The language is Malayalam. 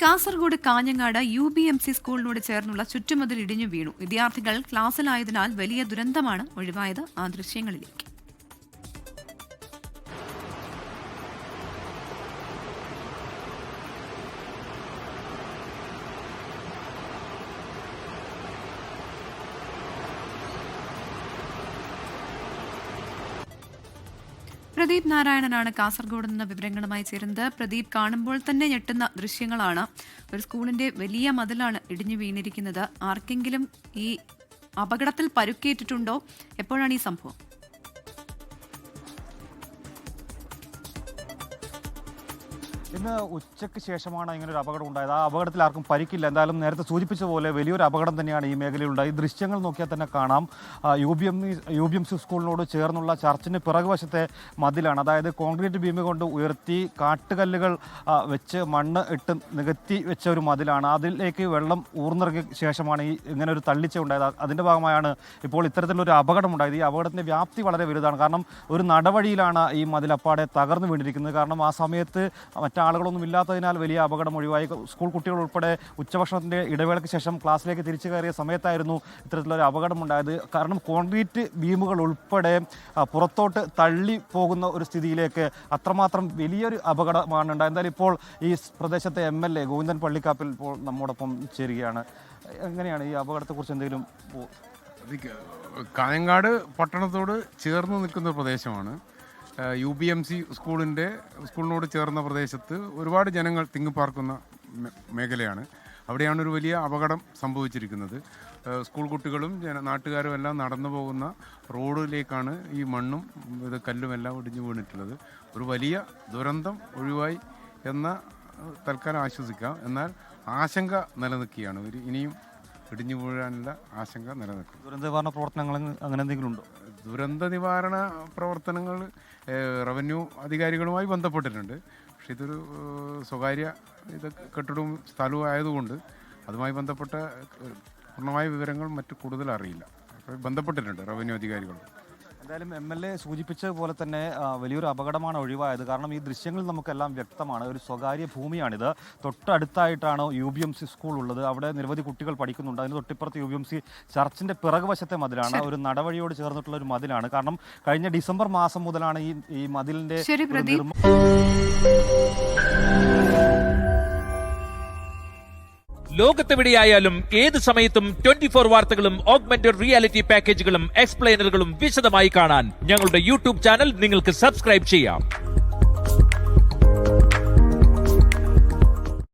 കാസർഗോഡ് കാഞ്ഞങ്ങാട് UBMC സ്കൂളിനോട് ചേർന്നുള്ള ചുറ്റുമതിൽ ഇടിഞ്ഞു വീണു. വിദ്യാർത്ഥികൾ ക്ലാസ്സിലായതിനാൽ വലിയ ദുരന്തമാണ് ഒഴിവായത്. ആ ദൃശ്യങ്ങളിലേക്ക്. പ്രദീപ് നാരായണനാണ് കാസർഗോഡ് നിന്ന് വിവരങ്ങളുമായി ചേരുന്നത്. പ്രദീപ്, കാണുമ്പോൾ തന്നെ ഞെട്ടുന്ന ദൃശ്യങ്ങളാണ്. ഒരു സ്കൂളിന്റെ വലിയ മതിലാണ് ഇടിഞ്ഞു വീണിരിക്കുന്നത്. ആർക്കെങ്കിലും ഈ അപകടത്തിൽ പരുക്കേറ്റിട്ടുണ്ടോ? എപ്പോഴാണ് ഈ സംഭവം? ഇന്ന് ഉച്ചയ്ക്ക് ശേഷമാണ് ഇങ്ങനെ ഒരു അപകടം ഉണ്ടായത്. ആ അപകടത്തിൽ ആർക്കും പരിക്കില്ല. എന്തായാലും നേരത്തെ സൂചിപ്പിച്ച പോലെ വലിയൊരു അപകടം തന്നെയാണ് ഈ മേഖലയിലുണ്ടായി. ദൃശ്യങ്ങൾ നോക്കിയാൽ തന്നെ കാണാം. UBMC സ്കൂളിനോട് ചേർന്നുള്ള ചർച്ചിന് പിറകുവശത്തെ മതിലാണ്. അതായത് കോൺക്രീറ്റ് ബീം കൊണ്ട് ഉയർത്തി കാട്ടുകല്ലുകൾ വെച്ച് മണ്ണ് ഇട്ട് നികത്തി വെച്ച ഒരു മതിലാണ്. അതിലേക്ക് വെള്ളം ഊർന്നിറങ്ങിയ ശേഷമാണ് ഇങ്ങനെ ഒരു തള്ളിച്ച ഉണ്ടായത്. അതിൻ്റെ ഭാഗമായാണ് ഇപ്പോൾ ഇത്തരത്തിലൊരു അപകടം ഉണ്ടായത്. ഈ അപകടത്തിൻ്റെ വ്യാപ്തി വളരെ വലുതാണ്. കാരണം ഒരു നടവഴിയിലാണ് ഈ മതിലപ്പാടെ തകർന്നു വീണിരിക്കുന്നത്. കാരണം ആ സമയത്ത് ആളുകളൊന്നും ഇല്ലാത്തതിനാൽ വലിയ അപകടം ഒഴിവായി. സ്കൂൾ കുട്ടികൾ ഉൾപ്പെടെ ഉച്ചഭക്ഷണത്തിൻ്റെ ഇടവേളയ്ക്ക് ശേഷം ക്ലാസ്സിലേക്ക് തിരിച്ചു കയറിയ സമയത്തായിരുന്നു ഇത്തരത്തിലൊരു അപകടമുണ്ടായത്. കാരണം കോൺക്രീറ്റ് ബീമുകൾ ഉൾപ്പെടെ പുറത്തോട്ട് തള്ളി പോകുന്ന ഒരു സ്ഥിതിയിലേക്ക് അത്രമാത്രം വലിയൊരു അപകടമാണ് ഉണ്ടായത്. എന്തായാലും ഇപ്പോൾ ഈ പ്രദേശത്തെ MLA ഗോവിന്ദൻ പള്ളിക്കാപ്പിൽ ഇപ്പോൾ നമ്മോടൊപ്പം ചേരുകയാണ്. എങ്ങനെയാണ് ഈ അപകടത്തെക്കുറിച്ച് എന്തെങ്കിലും? കാഞ്ഞങ്ങാട് പട്ടണത്തോട് ചേർന്ന് നിൽക്കുന്ന പ്രദേശമാണ്. UBMC സ്കൂളിനോട് ചേർന്ന പ്രദേശത്ത് ഒരുപാട് ജനങ്ങൾ തിങ്ങിപ്പാർക്കുന്ന മേഖലയാണ്. അവിടെയാണ് ഒരു വലിയ അപകടം സംഭവിച്ചിരിക്കുന്നത്. സ്കൂൾ കുട്ടികളും നാട്ടുകാരും എല്ലാം നടന്നു പോകുന്ന റോഡിലേക്കാണ് ഈ മണ്ണും കല്ലുമെല്ലാം ഒടിഞ്ഞു വീണിട്ടുള്ളത്. ഒരു വലിയ ദുരന്തം ഒഴിവായി എന്ന തൽക്കാലം ആശ്വസിക്കാം. എന്നാൽ ആശങ്ക നിലനിൽക്കുകയാണ്. ഇനിയും ഇടിഞ്ഞു വീഴാനുള്ള ആശങ്ക നിലനിൽക്കും. ദുരന്ത നിവാരണ പ്രവർത്തനങ്ങൾ അങ്ങനെ എന്തെങ്കിലും ഉണ്ടോ? ദുരന്ത നിവാരണ പ്രവർത്തനങ്ങൾ റവന്യൂ അധികാരികളുമായി ബന്ധപ്പെട്ടിട്ടുണ്ട്. പക്ഷെ ഇതൊരു സ്വകാര്യ കെട്ടിടവും സ്ഥലവും ആയതുകൊണ്ട് അതുമായി ബന്ധപ്പെട്ട പൂർണ്ണമായ വിവരങ്ങൾ മറ്റു കൂടുതൽ അറിയില്ല. ബന്ധപ്പെട്ടിട്ടുണ്ട് റവന്യൂ അധികാരികൾ. എന്തായാലും MLA സൂചിപ്പിച്ചതുപോലെ തന്നെ വലിയൊരു അപകടമാണ് ഒഴിവായത്. കാരണം ഈ ദൃശ്യങ്ങളിൽ നമുക്കെല്ലാം വ്യക്തമാണ്. ഒരു സ്വകാര്യ ഭൂമിയാണിത്. തൊട്ടടുത്തായിട്ടാണ് UBMC സ്കൂൾ ഉള്ളത്. അവിടെ നിരവധി കുട്ടികൾ പഠിക്കുന്നുണ്ട്. അതിന് തൊട്ടിപ്പുറത്ത് UBMC ചർച്ചിന്റെ പിറകുവശത്തെ മതിലാണ്. ഒരു നടവഴിയോട് ചേർന്നിട്ടുള്ള ഒരു മതിലാണ്. കാരണം കഴിഞ്ഞ ഡിസംബർ മാസം മുതലാണ് ഈ മതിലിന്റെ ലോകത്തെവിടെയായാലും ഏത് സമയത്തും 24 വാർത്തകളും ഓഗ്മെന്റഡ് റിയാലിറ്റി പാക്കേജുകളും എക്സ്പ്ലെയിനറുകളും വിശദമായി കാണാൻ ഞങ്ങളുടെ YouTube ചാനൽ നിങ്ങൾക്ക് സബ്സ്ക്രൈബ് ചെയ്യാം.